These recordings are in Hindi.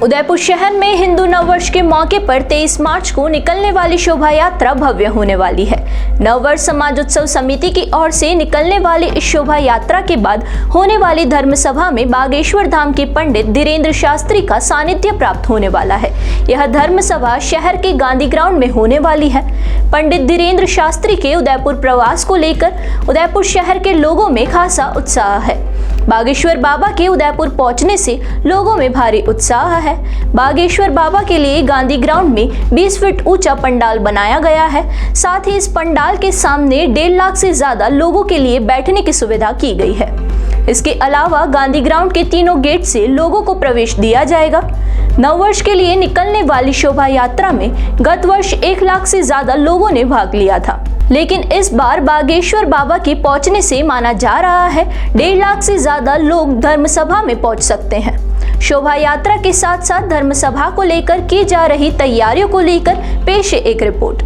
उदयपुर शहर में हिंदू नववर्ष के मौके पर 23 मार्च को निकलने वाली शोभा यात्रा भव्य होने वाली है। नववर्ष समाजोत्सव समिति की ओर से निकलने वाली इस शोभा यात्रा के बाद होने वाली धर्म सभा में बागेश्वर धाम के पंडित धीरेन्द्र शास्त्री का सानिध्य प्राप्त होने वाला है। यह धर्म सभा शहर के गांधी ग्राउंड में होने वाली है। पंडित धीरेन्द्र शास्त्री के उदयपुर प्रवास को लेकर उदयपुर शहर के लोगों में खासा उत्साह है। बागेश्वर बाबा के उदयपुर पहुंचने से लोगों में भारी उत्साह है। बागेश्वर बाबा के लिए गांधी ग्राउंड में 20 फीट ऊंचा पंडाल बनाया गया है। साथ ही इस पंडाल के सामने 1.5 लाख से ज्यादा लोगों के लिए बैठने की सुविधा की गई है। इसके अलावा गांधी ग्राउंड के तीनों गेट से लोगों को प्रवेश दिया जाएगा। नववर्ष के लिए निकलने वाली शोभा यात्रा में गत वर्ष 1 लाख से ज्यादा लोगों ने भाग लिया था, लेकिन इस बार बागेश्वर बाबा के पहुंचने से माना जा रहा है 1.5 लाख से ज्यादा लोग धर्म सभा में पहुंच सकते हैं। शोभा यात्रा के साथ साथ धर्म सभा को लेकर की जा रही तैयारियों को लेकर पेश है एक रिपोर्ट।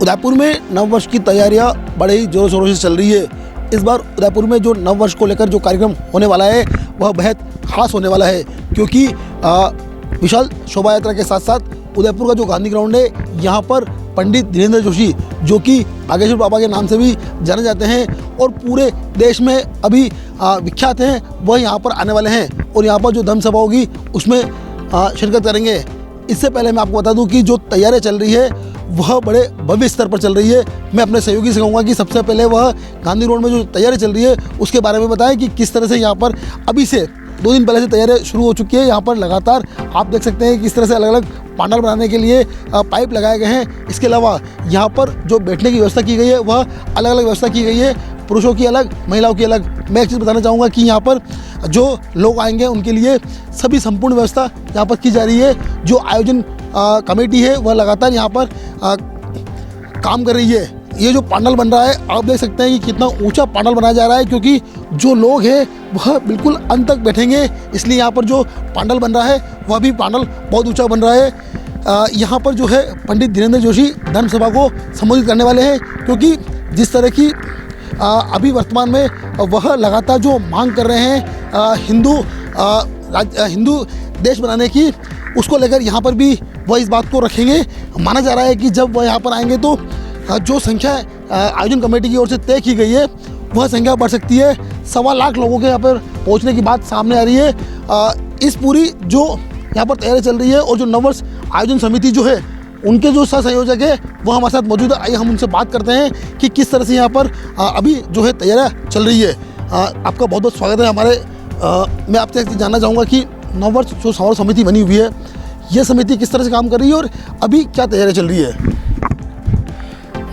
उदयपुर में नववर्ष की तैयारियां बड़े ही जोरों शोरों से चल रही है। इस बार उदयपुर में जो नववर्ष को लेकर जो कार्यक्रम होने वाला है वह बेहद खास होने वाला है, क्योंकि विशाल शोभा यात्रा के साथ साथ उदयपुर का जो गांधी ग्राउंड है यहाँ पर पंडित धीरेन्द्र जोशी, जो कि बागेश्वर बाबा के नाम से भी जाने जाते हैं और पूरे देश में अभी विख्यात हैं, वह यहाँ पर आने वाले हैं और यहाँ पर जो धर्म सभा होगी उसमें शिरकत करेंगे। इससे पहले मैं आपको बता दूं कि जो तैयारियां चल रही है वह बड़े भव्य स्तर पर चल रही है। मैं अपने सहयोगी से कहूँगा कि सबसे पहले वह गांधी रोड में जो तैयारी चल रही है उसके बारे में बताएं कि किस तरह से यहाँ पर अभी से 2 दिन पहले से तैयारियां शुरू हो चुकी है। यहाँ पर लगातार आप देख सकते हैं किस तरह से अलग अलग पंडाल बनाने के लिए पाइप लगाए गए हैं। इसके अलावा यहाँ पर जो बैठने की व्यवस्था की गई है वह अलग अलग व्यवस्था की गई है, पुरुषों की अलग, महिलाओं की अलग। मैं एक चीज़ बताना चाहूँगा कि यहाँ पर जो लोग आएंगे उनके लिए सभी संपूर्ण व्यवस्था यहाँ पर की जा रही है। जो आयोजन कमेटी है वह लगातार यहाँ पर काम कर रही है। ये जो पंडाल बन रहा है आप देख सकते हैं कि कितना ऊंचा पंडाल बनाया जा रहा है, क्योंकि जो लोग हैं वह बिल्कुल अंत तक बैठेंगे, इसलिए यहाँ पर जो पंडाल बन रहा है वह भी पंडाल बहुत ऊंचा बन रहा है। यहाँ पर जो है पंडित धीरेन्द्र जोशी धर्म सभा को संबोधित करने वाले हैं, क्योंकि जिस तरह की अभी वर्तमान में वह लगातार जो मांग कर रहे हैं हिंदू देश बनाने की, उसको लेकर यहाँ पर भी वह इस बात को रखेंगे। माना जा रहा है कि जब वह यहाँ पर आएंगे तो जो संख्या आयोजन कमेटी की ओर से तय की गई है वह संख्या बढ़ सकती है। 1.25 लाख लोगों के यहाँ पर पहुँचने की बात सामने आ रही है। इस पूरी जो यहाँ पर तैयारी चल रही है और जो नववर्ष आयोजन समिति जो है उनके जो सह संयोजक है वह हमारे साथ मौजूद है। आइए हम उनसे बात करते हैं कि किस तरह से यहाँ पर अभी जो है तैयारियाँ चल रही है। आपका बहुत बहुत स्वागत है हमारे। मैं आपसे जानना चाहूँगा कि नववर्ष जो समारोह समिति बनी हुई है, यह समिति किस तरह से काम कर रही है और अभी क्या तैयारी चल रही है?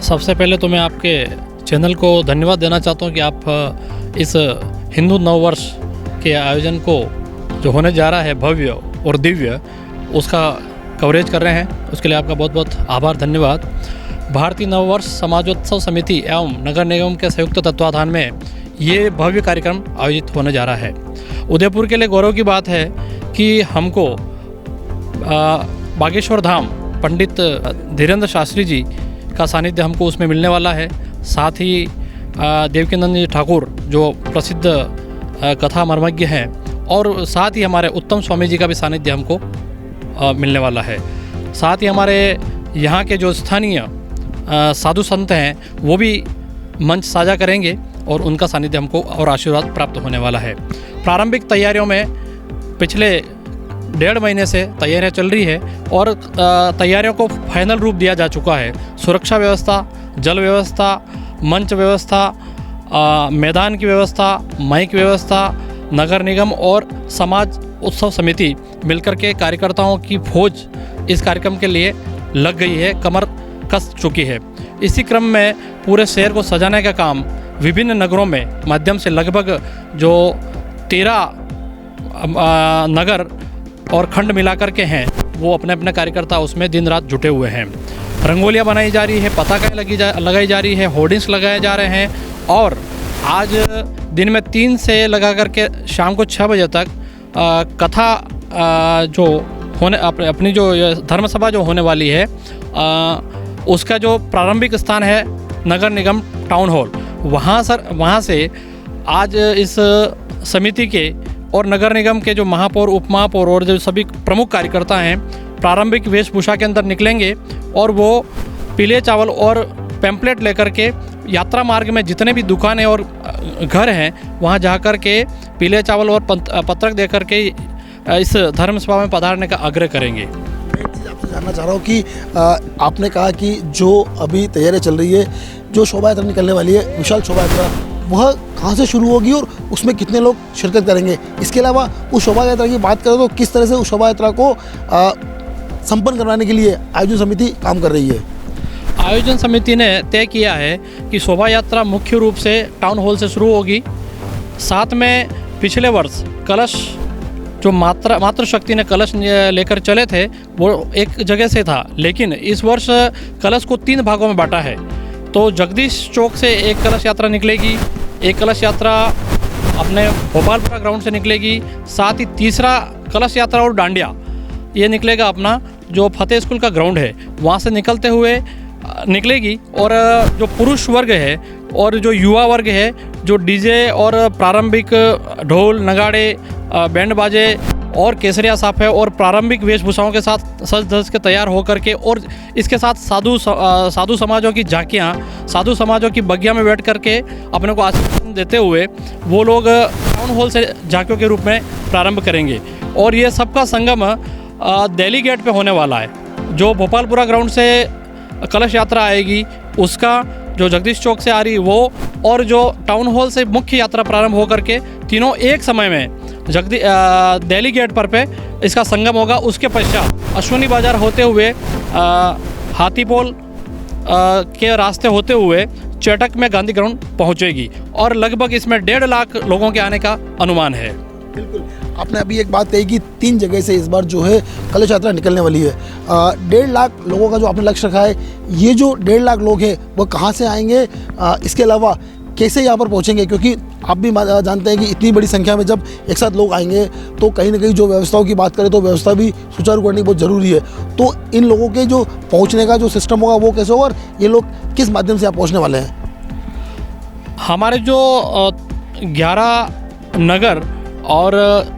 सबसे पहले तो मैं आपके चैनल को धन्यवाद देना चाहता हूँ कि आप इस हिंदू नववर्ष के आयोजन को जो होने जा रहा है भव्य और दिव्य, उसका कवरेज कर रहे हैं। उसके लिए आपका बहुत बहुत आभार, धन्यवाद। भारतीय नववर्ष समाजोत्सव समिति एवं नगर निगम के संयुक्त तत्वाधान में ये भव्य कार्यक्रम आयोजित होने जा रहा है। उदयपुर के लिए गौरव की बात है कि हमको बागेश्वर धाम पंडित धीरेन्द्र शास्त्री जी का सानिध्य हमको उसमें मिलने वाला है। साथ ही देवकीनंदन जी ठाकुर जो प्रसिद्ध कथा मर्मज्ञ हैं, और साथ ही हमारे उत्तम स्वामी जी का भी सानिध्य हमको मिलने वाला है। साथ ही हमारे यहाँ के जो स्थानीय साधु संत हैं वो भी मंच साझा करेंगे और उनका सानिध्य हमको और आशीर्वाद प्राप्त होने वाला है। प्रारंभिक तैयारियों में पिछले 1.5 महीने से तैयारियां चल रही है और तैयारियों को फाइनल रूप दिया जा चुका है। सुरक्षा व्यवस्था, जल व्यवस्था, मंच व्यवस्था, मैदान की व्यवस्था, माइक व्यवस्था, नगर निगम और समाज उत्सव समिति मिलकर के कार्यकर्ताओं की फौज इस कार्यक्रम के लिए लग गई है, कमर कस चुकी है। इसी क्रम में पूरे शहर को सजाने का काम विभिन्न नगरों में माध्यम से लगभग जो 13 नगर और खंड मिलाकर के हैं वो अपने अपने कार्यकर्ता उसमें दिन रात जुटे हुए हैं। रंगोलियाँ बनाई जा रही है, पताकाएँ लगाई जा रही है, होर्डिंग्स लगाए जा रहे हैं और आज दिन में 3 से लगा करके शाम को 6 बजे तक कथा जो होने अपनी जो धर्म सभा जो होने वाली है उसका जो प्रारंभिक स्थान है नगर निगम टाउन हॉल। वहाँ से आज इस समिति के और नगर निगम के जो महापौर, उप महापौर और जो सभी प्रमुख कार्यकर्ता हैं प्रारंभिक वेशभूषा के अंदर निकलेंगे और वो पीले चावल और पैम्पलेट लेकर के यात्रा मार्ग में जितने भी दुकानें और घर हैं वहाँ जा कर के पीले चावल और पत्रक दे कर के इस धर्म सभा में पधारने का आग्रह करेंगे। एक चीज़ आपसे जानना चाह रहा हूँ कि आपने कहा कि जो अभी तैयारी चल रही है, जो शोभा यात्रा निकलने वाली है, विशाल शोभा यात्रा, वह कहाँ से शुरू होगी और उसमें कितने लोग शिरकत करेंगे? इसके अलावा उस शोभा यात्रा की बात करें तो किस तरह से उस शोभा यात्रा को संपन्न करवाने के लिए आयोजन समिति काम कर रही है? आयोजन समिति ने तय किया है कि शोभा यात्रा मुख्य रूप से टाउन हॉल से शुरू होगी। साथ में पिछले वर्ष कलश जो मातृशक्ति ने कलश लेकर चले थे वो एक जगह से था, लेकिन इस वर्ष कलश को 3 भागों में बांटा है। तो जगदीश चौक से एक कलश यात्रा निकलेगी, एक कलश यात्रा अपने भोपालपुरा ग्राउंड से निकलेगी, साथ ही तीसरा कलश यात्रा और डांडिया ये निकलेगा अपना जो फतेह स्कूल का ग्राउंड है वहाँ से निकलते हुए निकलेगी। और जो पुरुष वर्ग है और जो युवा वर्ग है, जो डीजे और प्रारंभिक ढोल नगाड़े बैंड बाजे और केसरिया साफ है और प्रारंभिक वेशभूषाओं के साथ सज धज के तैयार होकर के और इसके साथ साधु समाजों की झांकियाँ, साधु समाजों की बगिया में बैठ करके अपने को आशीर्वाद देते हुए वो लोग टाउन हॉल से झांकियों के रूप में प्रारंभ करेंगे। और ये सबका संगम दिल्ली गेट पे होने वाला है। जो भोपालपुरा ग्राउंड से कलश यात्रा आएगी उसका जो जगदीश चौक से आ रही वो और जो टाउन हॉल से मुख्य यात्रा प्रारंभ होकर के तीनों एक समय में दिल्ली गेट पर पे इसका संगम होगा। उसके पश्चात अश्विनी बाजार होते हुए हाथीपोल के रास्ते होते हुए चेटक में गांधी ग्राउंड पहुंचेगी और लगभग इसमें 1.5 लाख लोगों के आने का अनुमान है। बिल्कुल, आपने अभी एक बात कही कि 3 जगह से इस बार जो है कलश यात्रा निकलने वाली है। 1.5 लाख लोगों का जो आपने लक्ष्य रखा है, ये जो 1.5 लाख लोग हैं वो कहाँ से आएंगे? इसके अलावा कैसे यहाँ पर पहुँचेंगे? क्योंकि आप भी जानते हैं कि इतनी बड़ी संख्या में जब एक साथ लोग आएंगे तो कहीं ना कहीं जो व्यवस्थाओं की बात करें तो व्यवस्था भी सुचारू करनी बहुत ज़रूरी है। तो इन लोगों के जो पहुँचने का जो सिस्टम होगा वो कैसे होगा और ये लोग किस माध्यम से यहाँ पहुँचने वाले हैं? हमारे जो 11 नगर और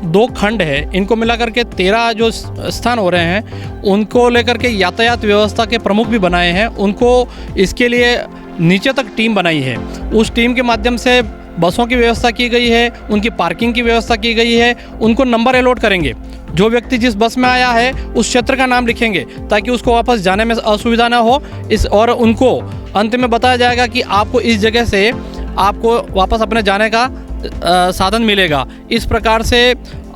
2 खंड है, इनको मिला करके 13 जो स्थान हो रहे हैं उनको लेकर के यातायात व्यवस्था के प्रमुख भी बनाए हैं। उनको इसके लिए नीचे तक टीम बनाई है। उस टीम के माध्यम से बसों की व्यवस्था की गई है, उनकी पार्किंग की व्यवस्था की गई है। उनको नंबर अलॉट करेंगे, जो व्यक्ति जिस बस में आया है उस क्षेत्र का नाम लिखेंगे ताकि उसको वापस जाने में असुविधा ना हो। और उनको अंत में बताया जाएगा कि आपको इस जगह से आपको वापस अपने जाने का साधन मिलेगा। इस प्रकार से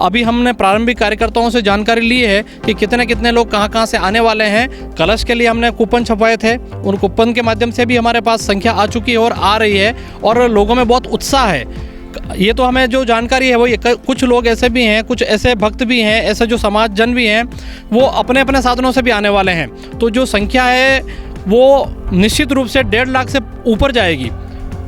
अभी हमने प्रारंभिक कार्यकर्ताओं से जानकारी ली है कि कितने कितने लोग कहां से आने वाले हैं। कलश के लिए हमने कूपन छपवाए थे, उन कूपन के माध्यम से भी हमारे पास संख्या आ चुकी है और आ रही है और लोगों में बहुत उत्साह है। ये तो हमें जो जानकारी है वो ये कुछ लोग ऐसे भी हैं, कुछ ऐसे भक्त भी हैं, ऐसे जो समाज जन भी हैं, वो अपने अपने साधनों से भी आने वाले हैं। तो जो संख्या है वो निश्चित रूप से 1.5 लाख से ऊपर जाएगी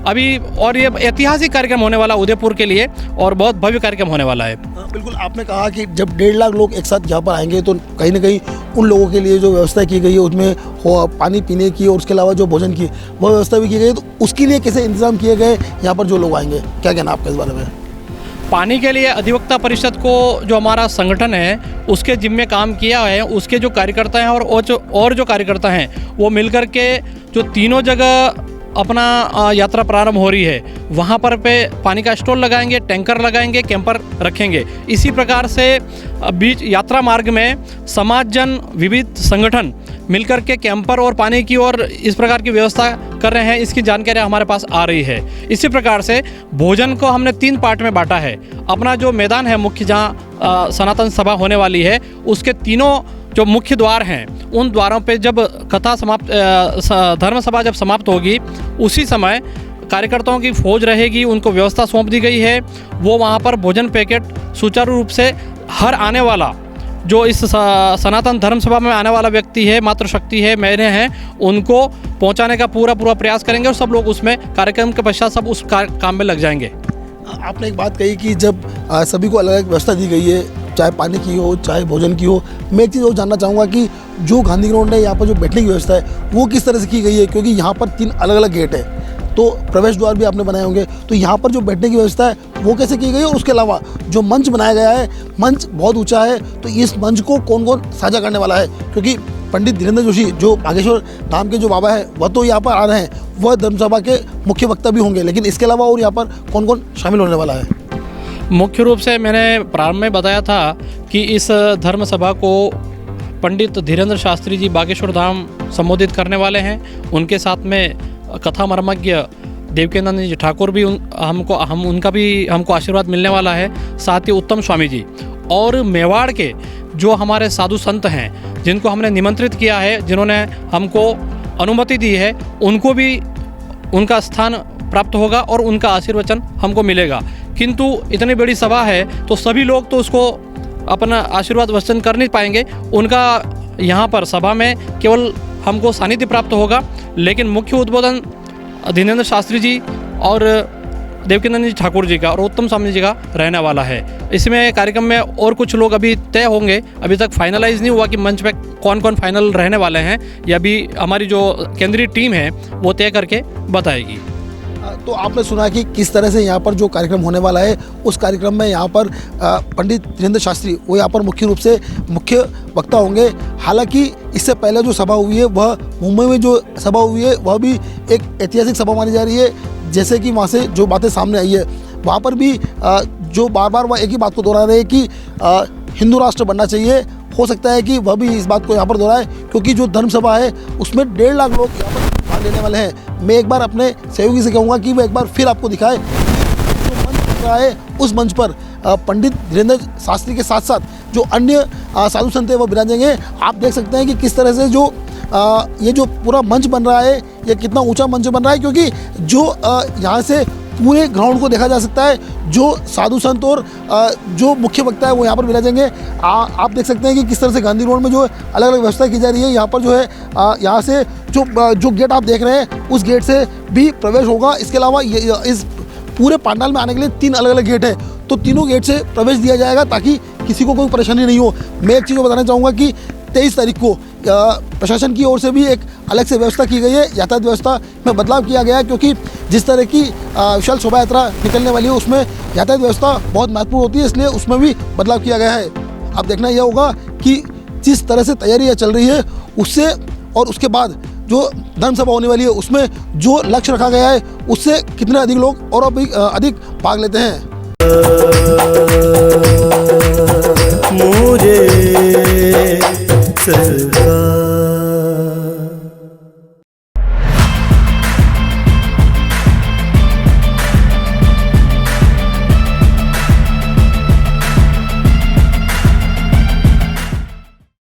अभी। और ये ऐतिहासिक कार्यक्रम होने वाला उदयपुर के लिए और बहुत भव्य कार्यक्रम होने वाला है। बिल्कुल, आपने कहा कि जब 1.5 लाख लोग एक साथ यहाँ पर आएंगे तो कहीं ना कहीं उन लोगों के लिए जो व्यवस्था की गई है उसमें पानी पीने की और उसके अलावा जो भोजन की वो व्यवस्था भी की गई है। तो उसके लिए कैसे इंतजाम किए गए यहाँ पर जो लोग आएंगे, क्या कहना आपका इस बारे में? पानी के लिए अधिवक्ता परिषद को जो हमारा संगठन है उसके जिम्मे काम किया है। उसके जो कार्यकर्ता हैं और जो कार्यकर्ता हैं वो मिलकर के जो तीनों जगह अपना यात्रा प्रारंभ हो रही है वहाँ पर पे पानी का स्टॉल लगाएंगे, टैंकर लगाएंगे, कैंपर रखेंगे। इसी प्रकार से बीच यात्रा मार्ग में समाज जन विविध संगठन मिलकर के कैंपर और पानी की और इस प्रकार की व्यवस्था कर रहे हैं। इसकी जानकारी हमारे पास आ रही है। इसी प्रकार से भोजन को हमने 3 पार्ट में बांटा है। अपना जो मैदान है मुख्य जहाँ सनातन सभा होने वाली है उसके तीनों जो मुख्य द्वार हैं उन द्वारों पे जब कथा समाप्त धर्म सभा जब समाप्त होगी उसी समय कार्यकर्ताओं की फौज रहेगी, उनको व्यवस्था सौंप दी गई है। वो वहाँ पर भोजन पैकेट सुचारू रूप से हर आने वाला जो इस सनातन धर्म सभा में आने वाला व्यक्ति है, मातृशक्ति है, मैंने हैं, उनको पहुँचाने का पूरा प्रयास करेंगे और सब लोग उसमें कार्यक्रम के पश्चात सब उस काम में लग जाएंगे। आपने एक बात कही कि जब सभी को अलग अलग व्यवस्था दी गई है, चाहे पानी की हो, चाहे भोजन की हो। मैं एक चीज़ और जानना चाहूँगा कि जो गांधी ग्राउंड है, यहाँ पर जो बैठने की व्यवस्था है वो किस तरह से की गई है, क्योंकि यहाँ पर 3 अलग अलग गेट है, तो प्रवेश द्वार भी आपने बनाए होंगे, तो यहाँ पर जो बैठने की व्यवस्था है वो कैसे की गई है, और उसके अलावा जो मंच बनाया गया है, मंच बहुत ऊंचा है, तो इस मंच को कौन कौन साझा करने वाला है, क्योंकि पंडित धीरेन्द्र जोशी जो बागेश्वर धाम के जो बाबा है वह तो यहाँ पर आ रहे हैं, वह धर्मसभा के मुख्य वक्ता भी होंगे, लेकिन इसके अलावा और यहाँ पर कौन कौन शामिल होने वाला है? मुख्य रूप से मैंने प्रारंभ में बताया था कि इस धर्म सभा को पंडित धीरेन्द्र शास्त्री जी बागेश्वर धाम संबोधित करने वाले हैं। उनके साथ में कथा मर्मज्ञ देवकीनंद जी ठाकुर भी हमको आशीर्वाद मिलने वाला है, साथ ही उत्तम स्वामी जी और मेवाड़ के जो हमारे साधु संत हैं जिनको हमने निमंत्रित किया है, जिन्होंने हमको अनुमति दी है, उनको भी उनका स्थान प्राप्त होगा और उनका आशीर्वचन हमको मिलेगा। किंतु इतनी बड़ी सभा है तो सभी लोग तो उसको अपना आशीर्वाद वचन कर नहीं पाएंगे, उनका यहाँ पर सभा में केवल हमको सानिध्य प्राप्त होगा, लेकिन मुख्य उद्बोधन धीरेन्द्र शास्त्री जी और देवकीनंद जी ठाकुर जी का और उत्तम स्वामी जी का रहने वाला है। इसमें कार्यक्रम में और कुछ लोग अभी तय होंगे, अभी तक फाइनलाइज नहीं हुआ कि मंच पे कौन कौन फाइनल रहने वाले हैं, या भी हमारी जो केंद्रीय टीम है वो तय करके बताएगी। तो आपने सुना कि किस तरह से यहाँ पर जो कार्यक्रम होने वाला है, उस कार्यक्रम में यहाँ पर पंडित धीरेन्द्र शास्त्री वो यहाँ पर मुख्य रूप से मुख्य वक्ता होंगे। हालांकि इससे पहले जो सभा हुई है, वह मुंबई में जो सभा हुई है वह भी एक ऐतिहासिक सभा मानी जा रही है। जैसे कि वहाँ से जो बातें सामने आई है, वहाँ पर भी जो बार बार वह एक ही बात को दोहरा रहे हैं कि हिंदू राष्ट्र बनना चाहिए। हो सकता है कि वह भी इस बात को यहाँ पर दोहराए, क्योंकि जो धर्म सभा है उसमें 1.5 लाख लोग यहाँ पर भाग लेने वाले हैं। मैं एक बार अपने सहयोगी से कहूँगा कि वो एक बार फिर आपको दिखाए जो मंच बन रहा है, उस मंच पर पंडित धीरेन्द्र शास्त्री के साथ साथ जो अन्य साधु संत हैं वो विराजेंगे। आप देख सकते हैं कि किस तरह से जो ये जो पूरा मंच बन रहा है, ये कितना ऊंचा मंच बन रहा है, क्योंकि जो यहाँ से पूरे ग्राउंड को देखा जा सकता है। जो साधु संत और जो मुख्य वक्ता है वो यहाँ पर विराजेंगे। आप देख सकते हैं कि किस तरह से गांधी रोड में जो अलग अलग व्यवस्था की जा रही है। यहाँ पर जो है यहाँ से जो गेट आप देख रहे हैं उस गेट से भी प्रवेश होगा। इसके अलावा इस पूरे पंडाल में आने के लिए 3 अलग अलग गेट है, तो तीनों गेट से प्रवेश दिया जाएगा ताकि किसी को कोई परेशानी नहीं हो। मैं एक चीज़ को बताना चाहूँगा कि 23 तारीख को प्रशासन की ओर से भी एक अलग से व्यवस्था की गई है। यातायात व्यवस्था में बदलाव किया गया है, क्योंकि जिस तरह की विशाल शोभा यात्रा निकलने वाली है उसमें यातायात व्यवस्था बहुत महत्वपूर्ण होती है, इसलिए उसमें भी बदलाव किया गया है। अब देखना यह होगा कि जिस तरह से तैयारियाँ चल रही है उससे और उसके बाद जो धर्म सभा होने वाली है उसमें जो लक्ष्य रखा गया है उससे कितने अधिक लोग और अधिक भाग लेते हैं।